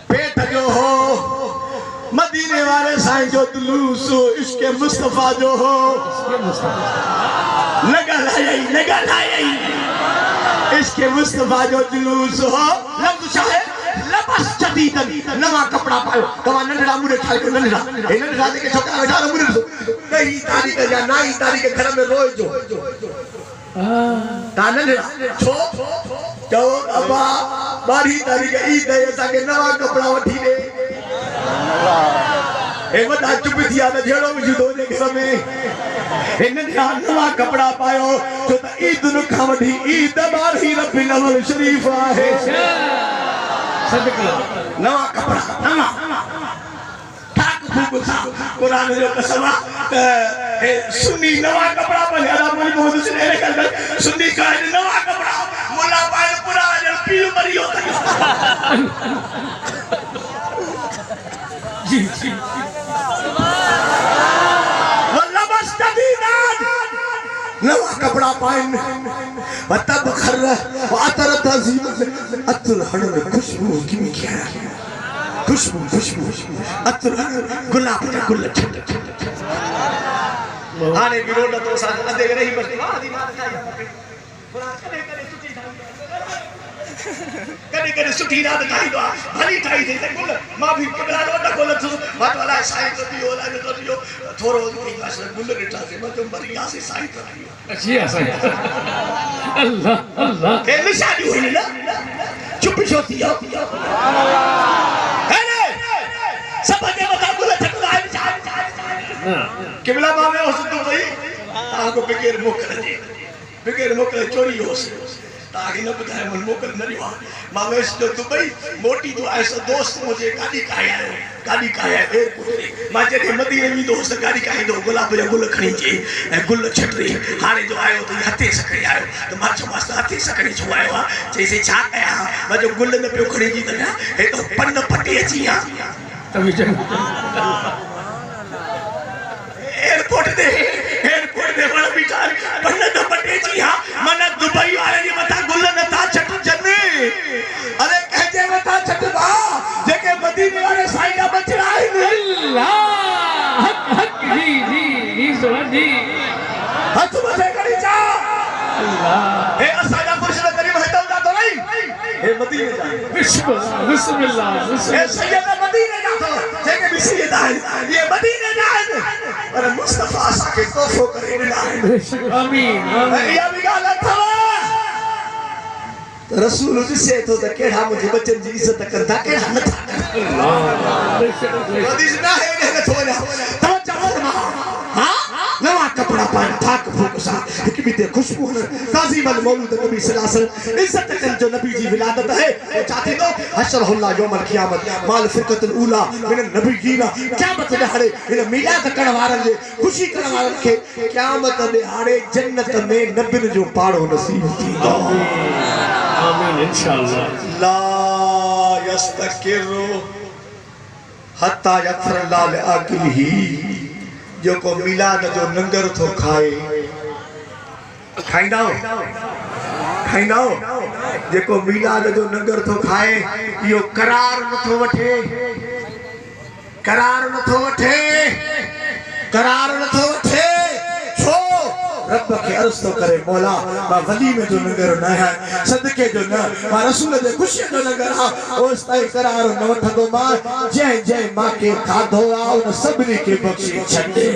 पेट जो हो मदीने वाले साईं जो जुलूस इश्क मुस्तफा जो हो लगा लाई इश्क मुस्तफा जो जुलूस हो लफ्ज़ शाहे लबस जदीदन नवा कपड़ा पायो तवा नंढड़ा मुरे ठाल के नंढड़ा ए नंढड़ा के छोकरा वेठा मुरे नहीं तारीख या नहीं तारीख घर में रोज जो ता नंढड़ा छो तो अबा 12 तारीख ईद है असा के नवा कपड़ा वठी दे ए वडा चुप थिया त जेड़ो विजो जे घर में इन नवा कपड़ा पायो तो त ईद नु खा वठी ईद बारही रबी अव्वल शरीफ आहे नवा कपड़ा नवा ठाक फूक कुरान जो कसम सुन्नी नवा कपड़ा पर अदा मन बहुत से ने कर सुन्नी का नवा कपड़ा मुल्ला पाए पूरा जल पीर मरी होता जी वल्ला बस जदीदान नवा कपड़ा पाइन तब खर अतर तजीम अतर हण खुशबू की क्या खुशबू अतर गुलाब का गुल छट हाने विरोध तो सा अदे नहीं बस आदि मार खाया कने सुठी रात खाई दो भली खाई थे गुल मां भी पगला रोड गुल मत वाला साईं तो दियो ला तो दियो थोरो की बस गुल रेटा से मत मरिया से साईं तो अच्छी है साईं अल्लाह अल्लाह ए निशानी हुई ना चुप होती हो है ने सब के बता गुल छटला है किबला मामे हो तो भाई ताको बिगेर मोकल चोरी हो से ताकि न बुधाए मन मोकल न रिवा मावेश जो दुबई मोटी तो ऐसा दोस्त मुझे गाड़ी का आया एयरपोर्ट रे माजे के मदीने में दोस्त गाड़ी का दो गुलाब जो गुल खणी जे गुल छटरी हाने जो आयो तो हथे सकरी आयो तो मां जो मस्त हथे सकरी जो आयो जैसे छा कया मैं जो गुल न पियो खणी जी तने हे तो पन्न पटी अची आ तभी एयरपोर्ट दे बड़ा बिचार पन्न तो पटे जी हां मने दुबई वाले जी मथा गुल न था छट जने अरे कहजे मथा छट बा जेके मदीने वाले साईं का बचड़ा है अल्लाह हक जी सुनी हथ मथे करी जा अल्लाह हे असाजा मुर्शिद करीम हटल जा तो नहीं हे मदीने जा बिस्मिल्लाह हे सैयद मदीने जा तो जेके बिसी दाई ये मदीने जा अरे मुस्तफा सा के तोहफो करे आमीन या भी गाल था रसूल जिसे तो केड़ा मुझे बच्चन जी इज्जत करता केड़ा न था अल्लाह हदीस ना है ने थोड़ा तो जवाब हां नवा कपड़ा पाए ठाक फूक सा एक भी ते खुशबू ताजीम अल मौलूद नबी सल्लल्लाहु अलैहि वसल्लम इज्जत कर जो नबी जी विलादत है वो चाहते तो हशरहुल्लाह यौम अल क़ियामत माल फिरकतुल ऊला मिन नबीयीना क़यामत दिहाड़े इन मिलाद करण वारन जे खुशी करण वारन के क़यामत दिहाड़े जन्नत में नबी जो पाड़ो नसीब थींदो आमीन इंशाअल्लाह ला यस्तकिरु हत्ता यफरल्लाह लिअकिलही जो को मिलाद जो नंगर तो खाए खाइंदा जेको मिलाद जो नंगर तो खाए यो करार न तो वठे छो रब के अर्ज तो करे मौला बा वली में जो नंगर न है सदके जो न बा रसूल दे खुशी जो नंगर हा ओस ताई करार न वठदो मां जय मां के खाधो आ उन सबनी के बख्शी छडे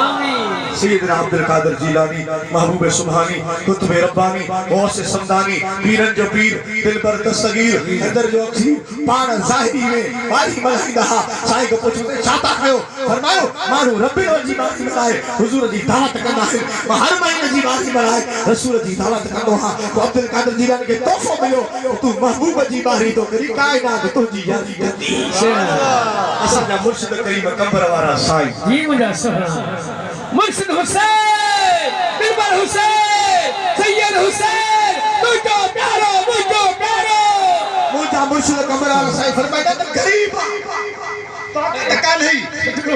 आमीन सैयदना अब्दुल कादिर जिलानी महबूब सुभानी कुतुब रब्बानी गौस समदानी पीरन जो पीर दिलबर दस्तगीर हैदर जो अक्सी पान जाहिरी में वाली मलहिदा साईं को पूछते छाता कयो फरमायो मानु रब्बी जी बात बनाए हुजूर जी दावत करना है हर महीने जी बात बनाए रसूल जी दावत करनो हा तो अब्दुल कादिर जिलानी के तोहफो मिलो तू महबूब जी बारी तो करी कायनात तो जी यादी करती असल मुर्शिद करीम कंबर वाला साईं जी मुझा सहरा मुर्शिद हुसैन बिरबल हुसैन सैयद हुसैन मुझो प्यारो मुझा मुर्शिद कंबर वाला साईं फरमाया तो गरीब टका नहीं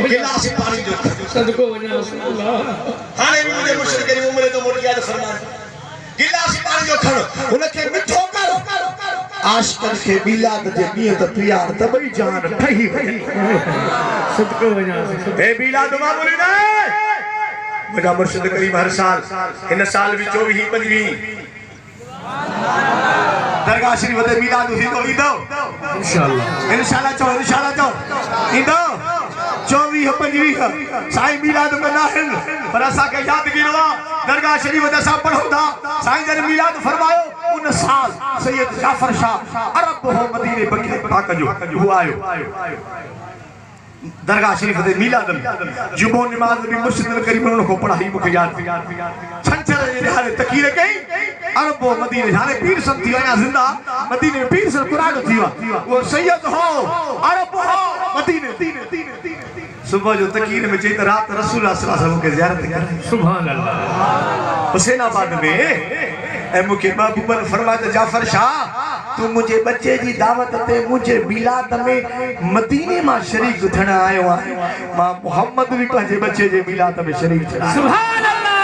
गिलास पानी जो सदको वना अल्लाह हाने भी मुझे मुर्शिद करीम उम्र तो मोट याद फरमान गिलास पानी जो खड़ो उनके मिठो कर आशिकन के मिलाद जे नियत प्यार तबई जान ठही वई सदको वजा ए मिलाद मामूली ना मेरा मुर्शिद करीम हर साल इन साल भी 24 25 दरगाह शरीफ ते मिलाद थी तो ईंदो इंशाल्लाह चो ईंदो 24 25 साईं मिलाद मना है पर असा के याद गिरवा दरगाह शरीफ ते सब पढ़ोदा साईं जन मिलाद फरमायो उन साल सैयद जाफर शाह अरब हो मदीने बके पाक जो वो आयो दरगाह शरीफ ते मिलाद जुमो नमाज भी मुर्शिद करीम को पढ़ाई मुख याद छंचर जे हाले तकीर कई अरब हो मदीने हाले पीर सब थी वया जिंदा मदीने में पीर सब कुरान थी वो सैयद हो अरब हो मदीने सुबह जो तकीर में चई रात रसूलुल्लाह सल्लल्लाहु अलैहि वसल्लम के ज़ियारत कर सुभान अल्लाह हुसैनाबाद में ए मुके महबूब ने फरमाया जाफर शाह तू मुझे बच्चे जी दावत ते मुझे मिलाद में मदीने में शरीक थण आयो है मां मोहम्मद भी पंहिंजे बच्चे जे मिलाद में शरीक थण सुभान अल्लाह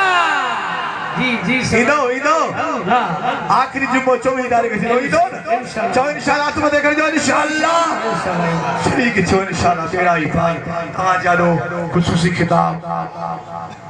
जी ईदो आखिरी जुम्मो 24 तारीख थी ईदो चो इंशाल्लाह तुम देख जो इंशाल्लाह शरीक छो इंशाल्लाह तेरा ही पाक तव्हां जानो ख़ुशूसी खिताब